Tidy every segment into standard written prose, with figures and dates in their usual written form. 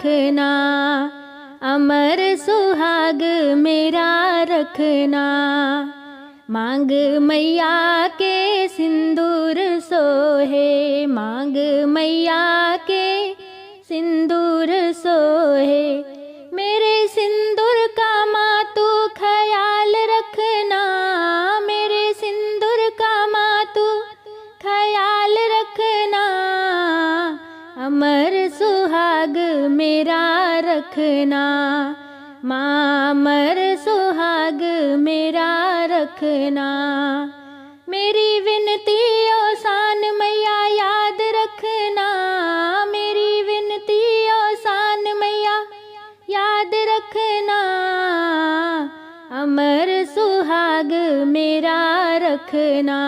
रखना, अमर सुहाग मेरा रखना। मांग मैया के सिंदूर सोहे, मांग मैया के सिंदूर सोहे। मेरे सिंदूर का माँ तू ख्याल रखना, मेरे सिंदूर का माँ तू ख्याल रखना। अमर सुहाग मेरा रखना, माँ अमर सुहाग मेरा रखना। मेरी विनती ओ सान मैया याद रखना, मेरी विनती ओ सान मैया याद रखना। अमर सुहाग मेरा रखना,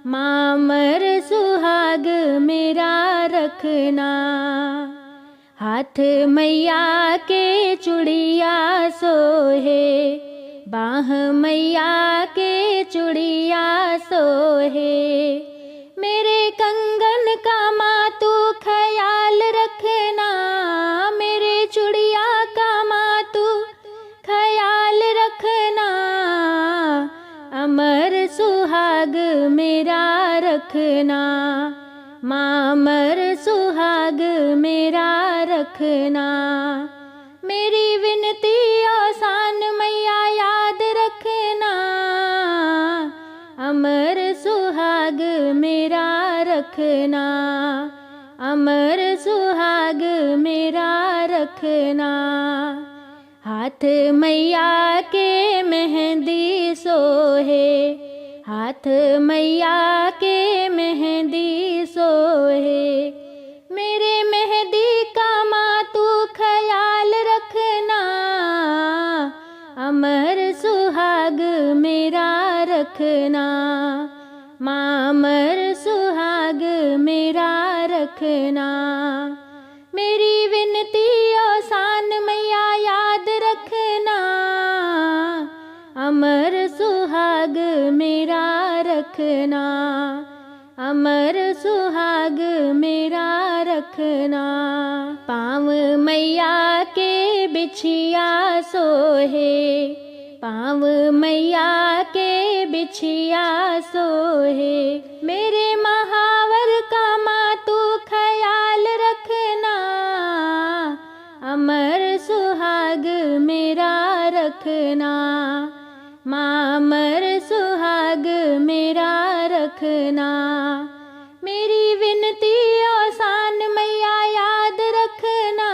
माँ अमर सुहाग मेरा रखना। हाथ मैया के चूड़िया सोहे, बाह मैया के चूड़िया सोहे। मेरे कंगन का माँ तू ख्याल रखना, मेरे चूड़िया का माँ तू ख्याल रखना। अमर सुहाग मेरा रखना, माँ अमर सुहाग मेरा रखना। मेरी विनती ओ सान मैया याद रखना, अमर सुहाग मेरा रखना, अमर सुहाग मेरा रखना। हाथ मैया के मेहंदी सोहे, हाथ मैया के मेहंदी सोहे। मेरे मेहंदी का माँ तू ख्याल रखना, अमर सुहाग मेरा रखना, माँ अमर सुहाग मेरा रखना। मेरी विनती ओ सान मैया याद रखना, अमर सुहाग मेरा रखना, अमर सुहाग मेरा रखना। पाँव मैया के बिछिया सोहे, पाँव मैया के बिछिया सोहे। मेरे महावर का माँ तू ख्याल रखना, अमर सुहाग मेरा रखना, माँ अमर सुहाग मेरा रखना। मेरी विनती ओ सान मैया याद रखना,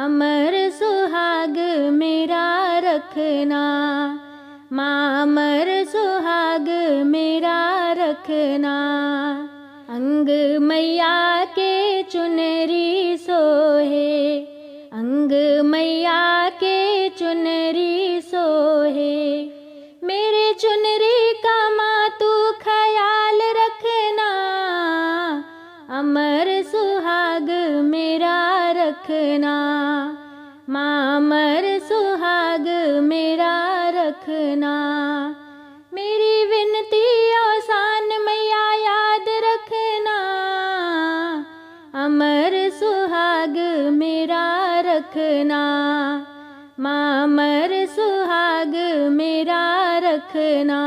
अमर सुहाग मेरा रखना, माँ अमर सुहाग मेरा रखना। अंग मैया के चुनरी सोहे, अंग मैया के चुनरी सोहे। मेरे चुनरी का माँ तू ख्याल रखना, अमर सुहाग मेरा रखना, माँ अमर सुहाग मेरा रखना। मेरी विनती ओ सान मैया याद रखना, अमर सुहाग मेरा रखना, माँ अमर सुहाग मेरा रखना,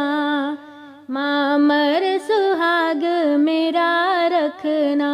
माँ अमर सुहाग मेरा रखना।